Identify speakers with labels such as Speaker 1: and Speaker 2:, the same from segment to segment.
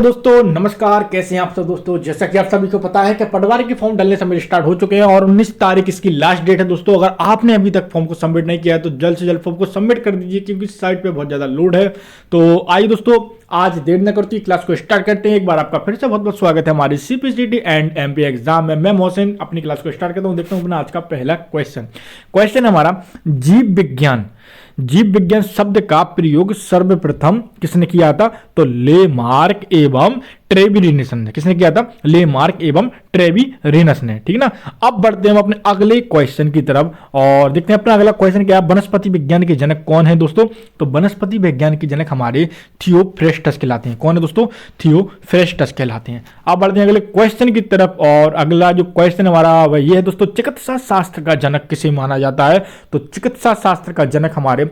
Speaker 1: दोस्तों नमस्कार, कैसे हैं आप सब दोस्तों। जैसा कि आप सभी को पता है कि पटवारी के फॉर्म डालने समय स्टार्ट हो चुके हैं और 19 तारीख इसकी लास्ट डेट है दोस्तों। अगर आपने अभी तक फॉर्म को सबमिट नहीं किया है तो जल्द से जल्द फॉर्म को सबमिट कर दीजिए, क्योंकि साइट पे बहुत ज्यादा लोड है। तो आइए दोस्तों, आज देर न करती क्लास को स्टार्ट करते हैं। एक बार आपका फिर से बहुत बहुत स्वागत है हमारी सीपीसीटी एंड एमपी एग्जाम में। मैं मोहसिन अपनी क्लास को स्टार्ट करता हूं। देखता हूं अपना आज का पहला क्वेश्चन हमारा जीव विज्ञान शब्द का प्रयोग सर्वप्रथम किसने किया था? तो लेमार्क एवं ट्रेविरिनस ने। किसने किया था? लेमार्क एवं ट्रेविरिनस ने। ठीक ना। अब बढ़ते हैं हम अपने अगले क्वेश्चन की तरफ और देखते हैं अपना अगला क्वेश्चन क्या है। वनस्पति विज्ञान के जनक कौन है दोस्तों? तो वनस्पति विज्ञान के जनक हमारे थियोफ्रेस्टस कहलाते हैं। कौन है दोस्तों? थियोफ्रेस्टस कहलाते हैं। अब बढ़ते हैं अगले क्वेश्चन की तरफ और अगला जो क्वेश्चन हमारा वह ये है दोस्तों, चिकित्सा शास्त्र का जनक किसे माना जाता है? तो चिकित्सा शास्त्र का जनक हमारे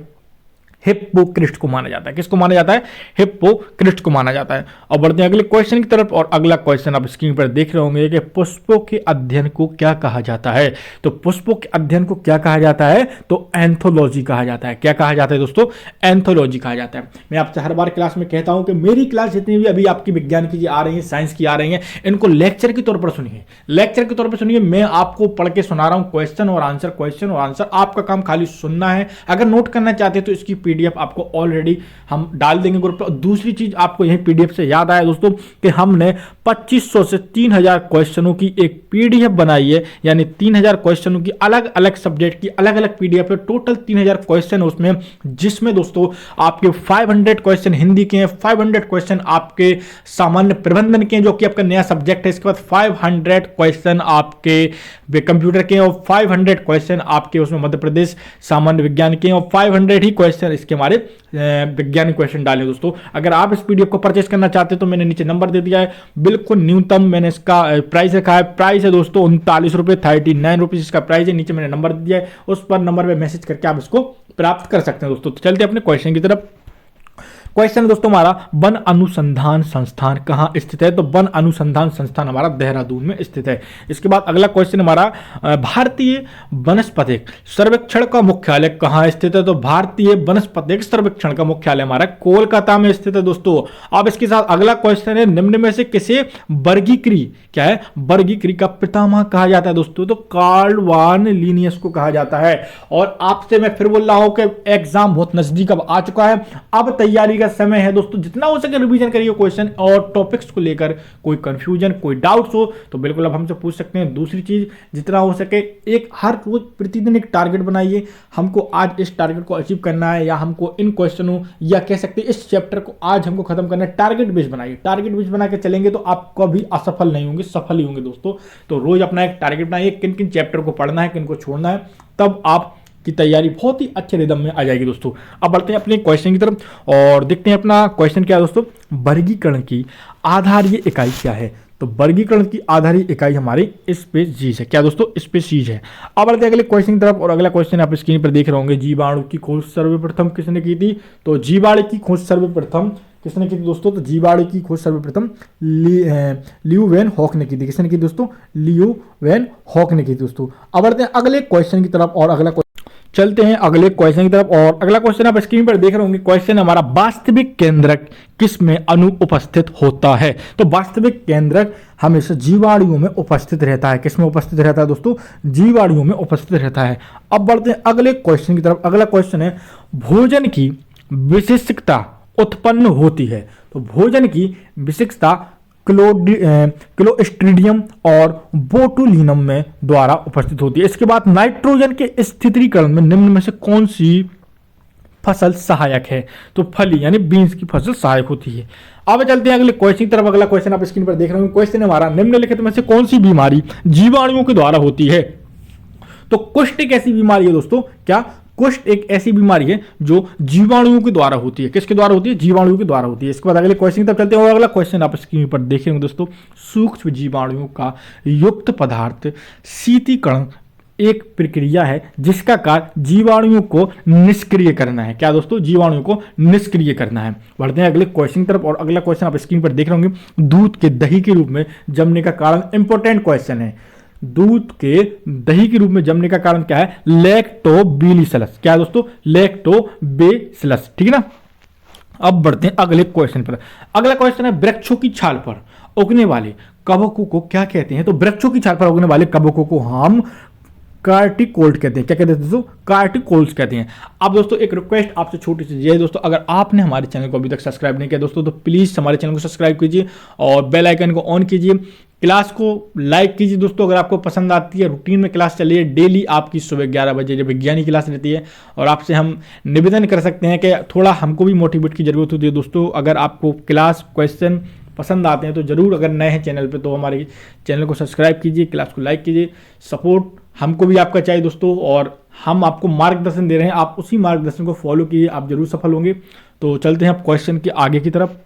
Speaker 1: हिप्पोक्रेट्स को माना जाता है। किसको माना जाता है? हिप्पोक्रेट्स को माना जाता है। और बढ़ते हैं अगले क्वेश्चन की तरफ और अगला क्वेश्चन आप स्क्रीन पर देख रहे होंगे कि पुष्पों के अध्ययन को क्या कहा जाता है? तो पुष्पों के अध्ययन को क्या कहा जाता है? तो एंथोलॉजी कहा जाता है। क्या कहा जाता है दोस्तों? एंथोलॉजी कहा जाता है। मैं आपसे हर बार क्लास में कहता हूं कि मेरी क्लास जितनी भी अभी आपकी विज्ञान की आ रही है, साइंस की आ रही है, इनको लेक्चर के तौर पर सुनिए। लेक्चर के तौर पर सुनिए। मैं आपको पढ़ के सुना रहा हूं क्वेश्चन और आंसर। आपका काम खाली सुनना है। अगर नोट करना चाहते हैं तो इसकी पीडीएफ आपको ऑलरेडी हम डाल देंगे ग्रुप पर। दूसरी चीज आपको यही पीडीएफ से याद आया दोस्तों कि हमने 2500 से 3000 क्वेश्चनों की एक पीडीएफ बनाई है, यानी 3000 क्वेश्चनों की अलग अलग सब्जेक्ट की अलग अलग पीडीएफ है। टोटल 3000 क्वेश्चन उसमें, जिसमें दोस्तों आपके 500 क्वेश्चन हिंदी के हैं, 500 क्वेश्चन आपके सामान्य प्रबंधन के हैं जो कि आपका नया सब्जेक्ट है। इसके बाद 500 क्वेश्चन आपके कंप्यूटर के हैं और 500 क्वेश्चन आपके उसमें मध्य प्रदेश सामान्य विज्ञान के हैं और 500 ही क्वेश्चन इसके हमारे वैज्ञानिक क्वेश्चन डाले दोस्तों। अगर आप इस पीडीएफ को परचेस करना चाहते हैं तो मैंने नीचे नंबर दे दिया है। बिल्कुल न्यूनतम मैंने इसका प्राइस रखा है। प्राइस है दोस्तों 39 रुपए, 39 रुपीज इसका प्राइस है। नीचे मैंने नंबर दे दिया है, उस पर नंबर पे मैसेज करके आप इसको प्राप्त कर सकते हैं दोस्तों। तो चलते अपने क्वेश्चन की तरफ। क्वेश्चन दोस्तों हमारा, वन अनुसंधान संस्थान कहां स्थित है? तो वन अनुसंधान संस्थान हमारा देहरादून में स्थित है। इसके बाद अगला क्वेश्चन हमारा, भारतीय वनस्पतिक सर्वेक्षण का मुख्यालय कहां स्थित है? तो भारतीय वनस्पतिक सर्वेक्षण का मुख्यालय हमारा कोलकाता में स्थित है दोस्तों। अब इसके साथ अगला क्वेश्चन है, निम्न में से किसे वर्गीकृत क्या है? वर्गीकृत का पितामह कहा जाता है दोस्तों? तो कार्ल वान लिनियस को कहा जाता है। और आपसे मैं फिर बोल रहा हूं कि एग्जाम बहुत नजदीक अब आ चुका है। अब तैयारी का समय है दोस्तों। जितना हो सके रिवीजन करिए क्वेश्चन और टॉपिक्स को लेकर। कोई कंफ्यूजन, कोई डाउट्स हो तो बिल्कुल आप हमसे पूछ सकते हैं। दूसरी चीज, जितना हो सके एक हर रोज प्रतिदिन एक टारगेट बनाइए। हमको आज इस टारगेट को अचीव करना है, या हमको इन क्वेश्चनों या कह सकते हैं इस चैप्टर को आज हमको खत्म करना है। टारगेट बेस बनाइए। टारगेट बेस बना के चलेंगे तो आप कभी असफल नहीं होंगे, सफल ही होंगे दोस्तों। तो रोज अपना एक टारगेट बनाइए, किन किन चैप्टर को पढ़ना है, किन को छोड़ना है, तब आप की तैयारी बहुत ही अच्छे रिदम में आ जाएगी दोस्तों। अब बढ़ते हैं अपने क्वेश्चन की तरफ और देखते हैं अपना क्वेश्चन क्या है दोस्तों। वर्गीकरण की आधारीय इकाई क्या है? तो वर्गीकरण की आधारीय इकाई हमारी स्पीशीज है। क्या दोस्तों? स्पीशीज है। अब बढ़ते हैं अगले क्वेश्चन की तरफ और अगला क्वेश्चन आप स्क्रीन पर देख रहे होंगे, जीवाणु की खोज सर्वप्रथम किसने की थी? तो जीवाणु की खोज सर्वप्रथम किसने की थी दोस्तों? तो जीवाणु की खोज सर्वप्रथम लियू वैन हॉक ने की थी। किसने की दोस्तों? लियू वैन हॉक ने की थी दोस्तों। अब बढ़ते हैं अगले क्वेश्चन की तरफ और अगला चलते हैं अगले क्वेश्चन की तरफ और अगला क्वेश्चन आप स्क्रीन पर देख रहे होंगे। क्वेश्चन हमारा, वास्तविक केंद्रक किस में अनुपस्थित होता है? तो वास्तविक केंद्रक हमेशा जीवाणुओं में उपस्थित रहता है। किस में उपस्थित रहता है दोस्तों? जीवाणुओं में उपस्थित रहता है। अब बढ़ते हैं अगले क्वेश्चन की तरफ। अगला क्वेश्चन है, भोजन की विशिष्टता उत्पन्न होती है। तो भोजन की विशिष्टता क्लोस्ट्रीडियम और बोटुलिनम में द्वारा उपस्थित होती है। इसके बाद नाइट्रोजन के स्थिरीकरण में निम्न में से कौन सी फसल सहायक है? तो फली यानी बीन्स की फसल सहायक होती है। अब चलते हैं अगले क्वेश्चन की तरफ। अगला क्वेश्चन आप स्क्रीन पर देख रहे हो। क्वेश्चन हमारा, निम्नलिखित में से कौन सी बीमारी जीवाणुओं के द्वारा होती है? तो कुष्ठ एक ऐसी बीमारी है दोस्तों। क्या? कुष्ठ एक ऐसी बीमारी है जो जीवाणुओं के द्वारा होती है। किसके द्वारा होती है? जीवाणुओं के द्वारा होती है। इसके बाद अगले क्वेश्चन तक चलते हैं और अगला क्वेश्चन आप स्क्रीन पर देखेंगे दोस्तों, सूक्ष्म जीवाणुओं का युक्त पदार्थ शीतीकरण एक प्रक्रिया है जिसका कार्य जीवाणुओं को निष्क्रिय करना है। क्या दोस्तों? जीवाणुओं को निष्क्रिय करना है। बढ़ते हैं अगले क्वेश्चन की तरफ और अगला क्वेश्चन आप स्क्रीन पर देख रहे होंगे, दूध के दही के रूप में जमने का कारण। इंपॉर्टेंट क्वेश्चन है। दूध के दही के रूप में जमने का कारण क्या है? लैक्टोबैसिलस। क्या है दोस्तों? लैक्टोबैसिलस। ठीक है ना। अब बढ़ते हैं अगले क्वेश्चन पर। अगला क्वेश्चन है वृक्षों की छाल पर उगने वाले कवकों को क्या कहते हैं? तो वृक्षों की छाल पर उगने वाले कवकों को हम कार्टिकोल्ड कहते हैं। क्या कहते हैं दोस्तों? कार्टिकोल्स कहते हैं। अब दोस्तों एक रिक्वेस्ट आपसे छोटी सी ये है दोस्तों, अगर आपने हमारे चैनल को अभी तक सब्सक्राइब नहीं किया दोस्तों तो प्लीज हमारे चैनल को सब्सक्राइब कीजिए और बेल आइकन को ऑन कीजिए, क्लास को लाइक कीजिए दोस्तों अगर आपको पसंद आती है। रूटीन में क्लास चलिए डेली आपकी सुबह 11 बजे जब विज्ञान क्लास रहती है। और आपसे हम निवेदन कर सकते हैं कि थोड़ा हमको भी मोटिवेट की जरूरत होती है दोस्तों। अगर आपको क्लास क्वेश्चन पसंद आते हैं तो जरूर, अगर नए हैं चैनल पे तो हमारे चैनल को सब्सक्राइब कीजिए, क्लास को लाइक कीजिए। सपोर्ट हमको भी आपका चाहिए दोस्तों, और हम आपको मार्गदर्शन दे रहे हैं, आप उसी मार्गदर्शन को फॉलो कीजिए, आप जरूर सफल होंगे। तो चलते हैं अब क्वेश्चन के आगे की तरफ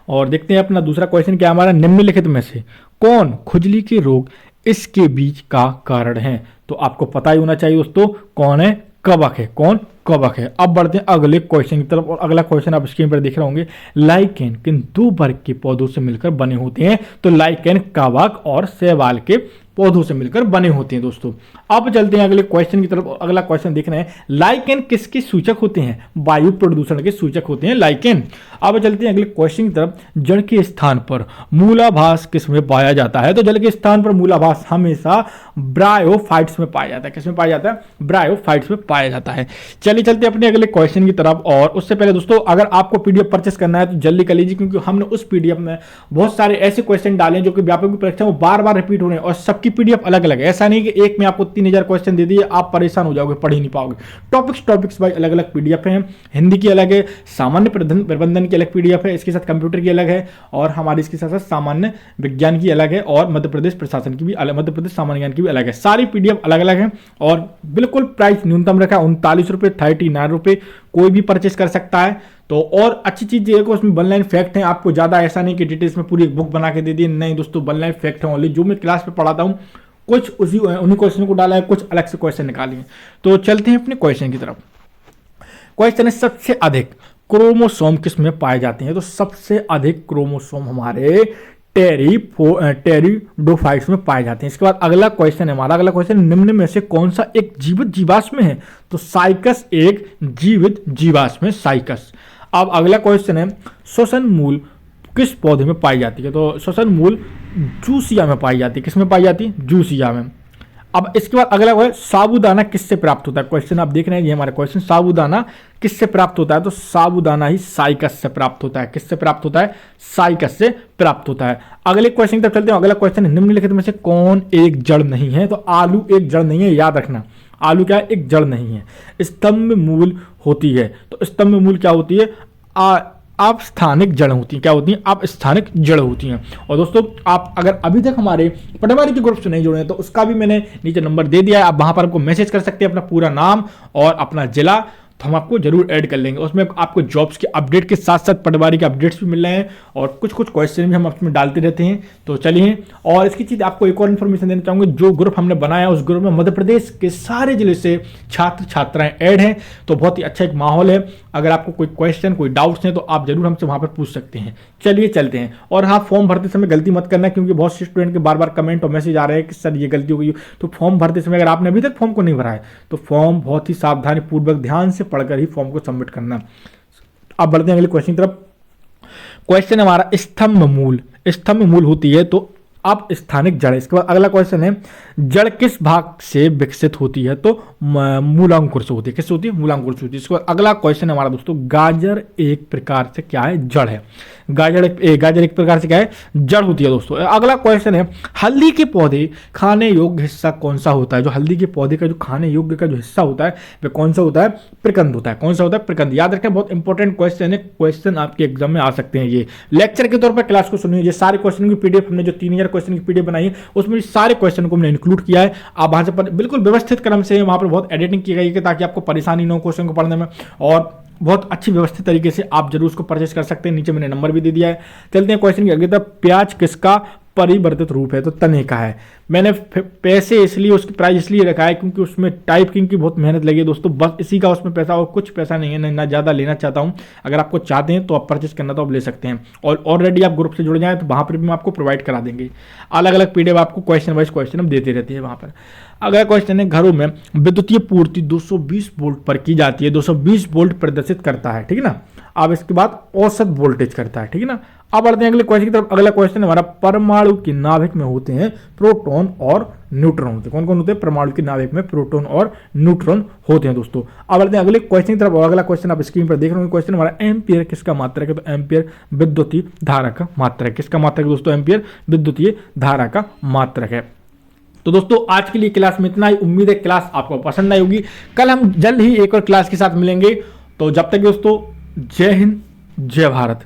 Speaker 1: और देखते हैं अपना दूसरा क्वेश्चन क्या हमारा। निम्नलिखित में से कौन खुजली के रोग इसके बीज का कारण है? तो आपको पता ही होना चाहिए दोस्तों कौन है? कवक है। कौन? कवक है। अब बढ़ते हैं अगले क्वेश्चन की तरफ और अगला क्वेश्चन आप स्क्रीन पर देख रहे होंगे। लाइकेन किन दो वर्ग के पौधों से मिलकर बने होते हैं? तो लाइकेन कवक और शैवाल के पौधों से मिलकर बने होते हैं दोस्तों। अब चलते हैं अगले क्वेश्चन की तरफ। अगला क्वेश्चन देख रहे हैं लाइकेन किसके सूचक होते हैं? वायु प्रदूषण के सूचक होते हैं लाइकेन। अब चलते हैं अगले क्वेश्चन की तरफ। जल के स्थान पर मूलाभास किसमें पाया जाता है? तो जल के स्थान पर मूलाभास हमेशा ब्रायोफाइट्स में पाया जाता है। किसमें पाया जाता है? ब्रायोफाइट्स में पाया जाता है। चलिए चलते अपने अगले क्वेश्चन की तरफ। और उससे पहले दोस्तों अगर आपको पीडीएफ परचेस करना है तो जल्दी कर लीजिए, क्योंकि हमने उस पीडीएफ में बहुत सारे ऐसे क्वेश्चन डाले हैं जो कि व्यापक परीक्षा में बार बार रिपीट हो रहे हैं और सबकी पीडीएफ अलग अलग है। ऐसा नहीं कि एक में आपको 3000 क्वेश्चन दे दिए आप परेशान हो जाओगे, पढ़ ही नहीं पाओगे। टॉपिक्स बाय अलग अलग पीडीएफ हैं। हिंदी की अलग है, सामान्य प्रबंधन की अलग पीडीएफ है, इसके साथ कंप्यूटर की अलग है, और हमारी इसके साथ साथ सामान्य विज्ञान की अलग है, और मध्य प्रदेश प्रशासन की भी अलग, मध्य प्रदेश सामान्य ज्ञान की भी अलग है। सारी पीडीएफ अलग अलग है और बिल्कुल प्राइस न्यूनतम रखा है 39 रुपये, 39 रुपये। कोई भी परचेस कर सकता है। तो और अच्छी चीज ये उसमें वन लाइन फैक्ट है। आपको ज्यादा ऐसा नहीं कि डिटेल्स में पूरी एक बुक बना के दे दी, नहीं दोस्तों, वन लाइन फैक्ट है ओनली। जो मैं क्लास में पढ़ाता हूँ कुछ उन्हीं क्वेश्चन को डाला है, कुछ अलग से क्वेश्चन निकाले हैं। तो चलते हैं अपने क्वेश्चन की तरफ। क्वेश्चन है सबसे अधिक क्रोमोसोम किस में पाए जाते हैं? तो सबसे अधिक क्रोमोसोम हमारे टेरिडोफाइट्स में पाए जाते हैं। इसके बाद अगला क्वेश्चन है हमारा। अगला क्वेश्चन निम्न में से कौन सा एक जीवित जीवाश्म है? तो साइकस एक जीवित जीवाश्म है, साइकस। अब अगला क्वेश्चन है श्वसन मूल किस पौधे में पाई जाती है? तो श्वसन मूल जूसिया में पाई जाती है। किस में पाई जाती है? जूसिया में। अब इसके बाद अगला है साबूदाना किससे प्राप्त होता है? क्वेश्चन आप देख रहे हैं ये हमारा क्वेश्चन, साबूदाना किससे प्राप्त होता है? तो साबूदाना ही साइकस से प्राप्त होता है। किससे प्राप्त होता है? साइकस से प्राप्त होता है। अगले क्वेश्चन की तरफ चलते हैं। अगला क्वेश्चन है निम्नलिखित में से कौन एक जड़ नहीं है? तो आलू एक जड़ नहीं है, याद रखना। आलू क्या है? एक जड़ नहीं है, स्तंभ मूल होती है। तो स्तंभ मूल क्या होती है? आप स्थानिक जड़ होती हैं। क्या होती हैं? आप स्थानिक जड़ होती हैं। और दोस्तों आप अगर अभी तक हमारे पटवारी के ग्रुप से नहीं जुड़े हैं तो उसका भी मैंने नीचे नंबर दे दिया है, आप वहां पर आपको मैसेज कर सकते हैं अपना पूरा नाम और अपना जिला, तो हम आपको जरूर ऐड कर लेंगे। उसमें आपको जॉब्स के अपडेट के साथ साथ पटवारी के अपडेट्स भी मिल रहे हैं और कुछ क्वेश्चन भी हम उसमें डालते रहते हैं। तो चलिए, और इसकी चीज़ आपको एक और इन्फॉर्मेशन देना चाहूँगा। जो ग्रुप हमने बनाया उस ग्रुप में मध्य प्रदेश के सारे जिले से छात्र छात्राएं ऐड हैं, तो बहुत ही अच्छा एक माहौल है। अगर आपको कोई क्वेश्चन कोई डाउट्स हैं तो आप जरूर हमसे वहाँ पर पूछ सकते हैं। चलिए चलते हैं। और हाँ, फॉर्म भरते समय गलती मत करना, क्योंकि बहुत से स्टूडेंट के बार बार कमेंट और मैसेज आ रहे हैं कि सर ये गलती हो गई। तो फॉर्म भरते समय अगर आपने अभी तक फॉर्म को नहीं भरा है तो फॉर्म बहुत ही सावधानी पूर्वक ध्यान से पढ़कर ही फॉर्म को सबमिट करना। अब बढ़ते हैं अगले क्वेश्चन की तरफ। क्वेश्चन हमारा स्तंभ मूल होती है तो अब स्थानिक जड़। इसके बाद अगला क्वेश्चन है जड़ किस भाग से विकसित होती है? तो मूलांकुर से होती है। किससे होती है? मूलांकुर से होती है। इसके बाद अगला क्वेश्चन हमारा दोस्तों, गाजर एक प्रकार से क्या है? जड़ है। गाजर एक प्रकार से क्या है? जड़ होती है दोस्तों। अगला क्वेश्चन है हल्दी के पौधे खाने योग्य हिस्सा कौन सा होता है? जो हल्दी के पौधे का जो खाने योग्य का जो हिस्सा होता है वह कौन सा होता है? प्रकंद होता है। कौन सा होता है? प्रकंद। याद रखें, बहुत इंपॉर्टेंट क्वेश्चन है, क्वेश्चन आपके एग्जाम में आ सकते हैं। ये लेक्चर के तौर पर क्लास को सुनिए। ये सारे क्वेश्चन की पीडीएफ हमने जो 3000 क्वेश्चन की पीडीएफ बनाई है उसमें सारे क्वेश्चन को हमने इंक्लूड किया है। आप वहां से बिल्कुल व्यवस्थित क्रम से वहां पर बहुत एडिटिंग की गई है ताकि आपको परेशानी न हो क्वेश्चन को पढ़ने में, और बहुत अच्छी व्यवस्थित तरीके से आप जरूर उसको परचेस कर सकते हैं। नीचे मैंने नंबर भी दे दिया है। चलते हैं क्वेश्चन की अगली तरफ। प्याज किसका परिवर्तित रूप है? तो तने का है। मैंने पैसे इसलिए उसकी प्राइस इसलिए रखा है क्योंकि उसमें टाइपिंग की बहुत मेहनत लगी है दोस्तों, बस इसी का उसमें पैसा और कुछ पैसा नहीं है, ना ज़्यादा लेना चाहता हूं। अगर आपको चाहते हैं तो आप परचेस करना तो आप ले सकते हैं, और ऑलरेडी आप ग्रुप से जुड़ जाएं तो वहां पर भी हम आपको प्रोवाइड करा देंगे। अलग अलग पीडीएफ आपको क्वेश्चन वाइज क्वेश्चन हम देते रहते हैं वहां पर। अगला क्वेश्चन है घरों में विद्युतीय पूर्ति 220 वोल्ट पर की जाती है, 220 वोल्ट प्रदर्शित करता है, ठीक है ना। अब इसके बाद औसत वोल्टेज करता है, ठीक है ना। अब बढ़ते हैं अगले क्वेश्चन की तरफ। अगला क्वेश्चन हमारा, परमाणु की नाभिक में होते हैं प्रोटॉन और न्यूट्रॉन होते हैं। कौन कौन होते हैं? परमाणु की नाभिक में प्रोटॉन और न्यूट्रॉन होते हैं दोस्तों। अब बढ़ते हैं अगले क्वेश्चन की तरफ। अगला क्वेश्चन आप स्क्रीन पर देख रहे हो, क्वेश्चन हमारा एम्पियर किसका मात्रक है? तो एम्पियर विद्युतीय धारा का मात्रक। किसका मात्रक है दोस्तों? एम्पियर विद्युतीय धारा का मात्रक है। तो दोस्तों आज के लिए क्लास में इतना ही। उम्मीद है क्लास आपको पसंद आई होगी। कल हम जल्द ही एक और क्लास के साथ मिलेंगे। तो जब तक दोस्तों, जय हिंद, जय भारत।